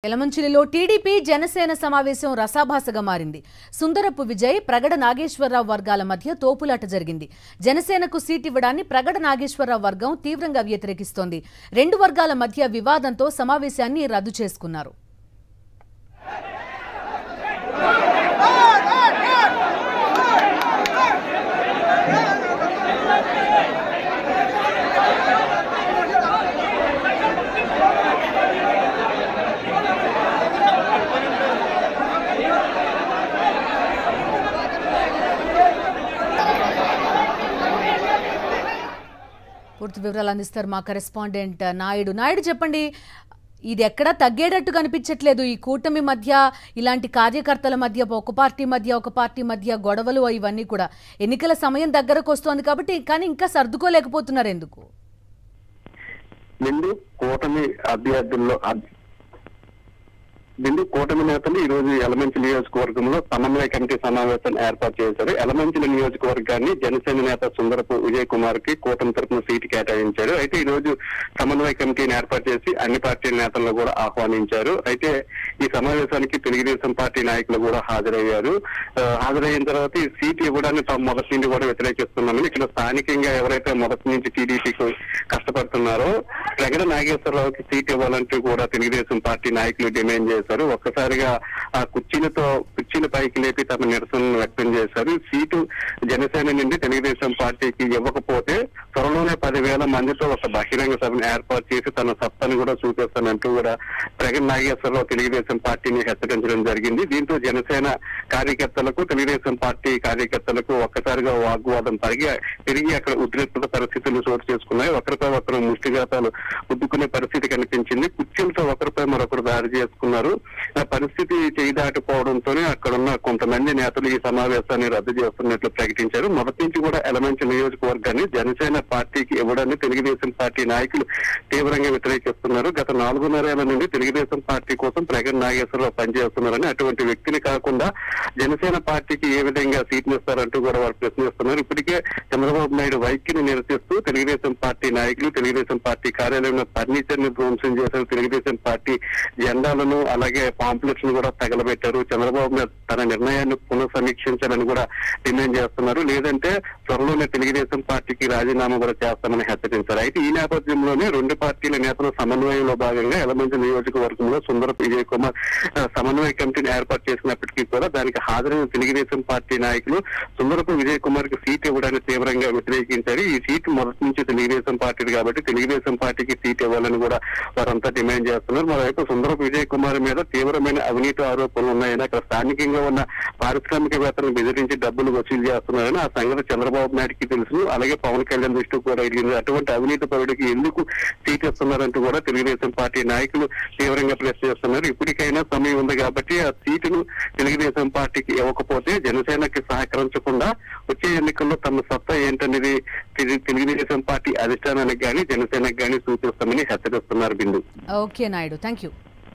యలమంచిలిలో TDP Janasena సమావేశం రసాభాసగా మారింది. సుందరపు విజయ్, ప్రగడ నాగేశ్వరరావు వర్గాల మధ్య తోపులాట జరిగింది. జనసేనకు సీట్ ఇవ్వడాన్ని ప్రగడ నాగేశ్వరరావు వర్గం తీవ్రంగా వ్యతిరేకిస్తోంది. రెండు వర్గాల మధ్య వివాదంతో సమావేశాన్ని రద్దు చేసుకున్నారు. పూర్తి వివరాలు అందిస్తారు మా కరెస్పాండెంట్ నాయుడు. చెప్పండి, ఇది ఎక్కడా తగ్గేటట్టు కనిపించట్లేదు. ఈ కూటమి మధ్య ఇలాంటి కార్యకర్తల మధ్య ఒక పార్టీ మధ్య గొడవలు ఇవన్నీ కూడా ఎన్నికల సమయం దగ్గరకు వస్తోంది కాబట్టి కానీ ఇంకా సర్దుకోలేకపోతున్నారు ఎందుకు? కూటమి నేతలు ఈ రోజు యలమంచిలి నియోజకవర్గంలో సమన్వయ కమిటీ సమావేశాన్ని ఏర్పాటు చేశారు. యలమంచిలి నియోజకవర్గాన్ని జనసేన నేత సుందరపు విజయ్ కుమార్ కి కూటమి తరఫున సీటు కేటాయించారు. అయితే ఈ రోజు సమన్వయ కమిటీని ఏర్పాటు చేసి అన్ని పార్టీల నేతలను కూడా ఆహ్వానించారు. అయితే ఈ సమావేశానికి తెలుగుదేశం పార్టీ నాయకులు కూడా హాజరయ్యారు. హాజరైన తర్వాత ఈ సీటు ఇవ్వడాన్ని తాము మొదటి నుండి కూడా వ్యతిరేకిస్తున్నామని, ఇక్కడ స్థానికంగా ఎవరైతే మొదటి నుంచి టీడీపీకి కష్టపడుతున్నారో ప్రగడ నాగేశ్వరరావుకి సీటు ఇవ్వాలంటూ కూడా తెలుగుదేశం పార్టీ నాయకులు డిమాండ్ చేశారు. ఒక్కసారిగా ఆ కుర్చీల పైకి లేపి తమ నిరసనను వ్యక్తం చేశారు. సీటు జనసేన నుండి తెలుగుదేశం పార్టీకి ఇవ్వకపోతే త్వరలోనే 10,000 మందితో ఒక బహిరంగ సభను ఏర్పాటు చేసి తన సత్తాను కూడా చూపిస్తానంటూ కూడా ప్రగడ నాగేశ్వరరావు తెలుగుదేశం పార్టీని హెచ్చరించడం జరిగింది. దీంతో జనసేన కార్యకర్తలకు తెలుగుదేశం పార్టీ కార్యకర్తలకు ఒక్కసారిగా వాగ్వాదం తిరిగి అక్కడ ఉద్రిక్త పరిస్థితులు చోటు చేసుకున్నాయి. ఒకరిపై ఒకరు ముష్టిఘాతాలు ఉద్దుకునే పరిస్థితి కనిపించింది. కుర్చీలతో ఒకరిపై మరొకరు దాడి చేసుకున్నారు. ఆ పరిస్థితి చేయి దాటిపోవడంతోనే అక్కడున్న కొంతమంది నేతలు ఈ సమావేశాన్ని రద్దు చేస్తున్నట్లు ప్రకటించారు. మొదటి నుంచి కూడా యలమంచిలి నియోజకవర్గాన్ని జనసేన పార్టీకి ఇవ్వడాన్ని తెలుగుదేశం పార్టీ నాయకులు తీవ్రంగా వ్యతిరేకిస్తున్నారు. గత 4.5 ఏళ్ల నుండి తెలుగుదేశం పార్టీ కోసం ప్రగడ నాగేశ్వరరావు పనిచేస్తున్నారని, అటువంటి వ్యక్తిని కాకుండా జనసేన పార్టీకి ఏ విధంగా సీట్లు ఇస్తారంటూ కూడా వారు ప్రశ్నిస్తున్నారు. ఇప్పటికే చంద్రబాబు నాయుడు వైఖరిని నిరసిస్తూ తెలుగుదేశం పార్టీ నాయకులు తెలుగుదేశం పార్టీ కార్యాలయంలో ఫర్నిచర్ ని ధ్వంసం చేశారు. తెలుగుదేశం పార్టీ జెండాలను అలాగే పాంప్లెట్స్ ను కూడా తగలబెట్టారు. చంద్రబాబు నాయుడు తన నిర్ణయాన్ని పునఃసమీక్షించాలని కూడా డిమాండ్ చేస్తున్నారు. లేదంటే త్వరలోనే తెలుగుదేశం పార్టీకి రాజీనామా కూడా చేస్తామని హెచ్చరించారు. అయితే ఈ నేపథ్యంలోనే రెండు పార్టీల నేతల సమన్వయంలో భాగంగా యలమంచిలి నియోజకవర్గంలో సుందరపు విజయ్ కుమార్ సమన్వయ కమిటీని ఏర్పాటు చేసినప్పటికీ కూడా దానికి హాజరైన తెలుగుదేశం పార్టీ నాయకులు సుందరపు విజయ్ కుమార్ కి సీట్ ఇవ్వడానికి తీవ్రంగా వ్యతిరేకించారు. ఈ సీటు మొదటి నుంచి తెలుగుదేశం పార్టీ కాబట్టి తెలుగుదేశం పార్టీకి సీట్ ఇవ్వాలని కూడా వారంతా డిమాండ్ చేస్తున్నారు. మరోవైపు సుందరపు విజయ్ కుమార్ మీద తీవ్రమైన అవినీతి ఆరోపణలు ఉన్నాయని, అక్కడ స్థానికంగా ఉన్న పారిశ్రామికవేత్తలను బెదిరించి డబ్బులు వసూలు చేస్తున్నారని ఆ సంగతి చంద్రబాబు నాయుడుకి తెలుసు. అలాగే పవన్ కళ్యాణ్ దృష్టికి కూడా ఎదిగింది. అటువంటి అవినీతి పరుడికి ఎందుకు సీట్ ఇస్తున్నారంటూ కూడా తెలుగుదేశం పార్టీ నాయకులు తీవ్రంగా ప్రశ్నిస్తున్నారు. ఇప్పటికైనా సమయం ఉంది కాబట్టి ఆ సీటును తెలుగుదేశం పార్టీకి ఇవ్వకపోతే జనసేనకి సహకరించకుండా వచ్చే ఎన్నికల్లో తమ సత్తా ఏంటనేది తెలుగుదేశం పార్టీ అధిష్టానానికి గానీ జనసేనకు గానీ సూచిస్తామని హెచ్చరిస్తున్నారు. Bindu. Okay Naidu, thank you.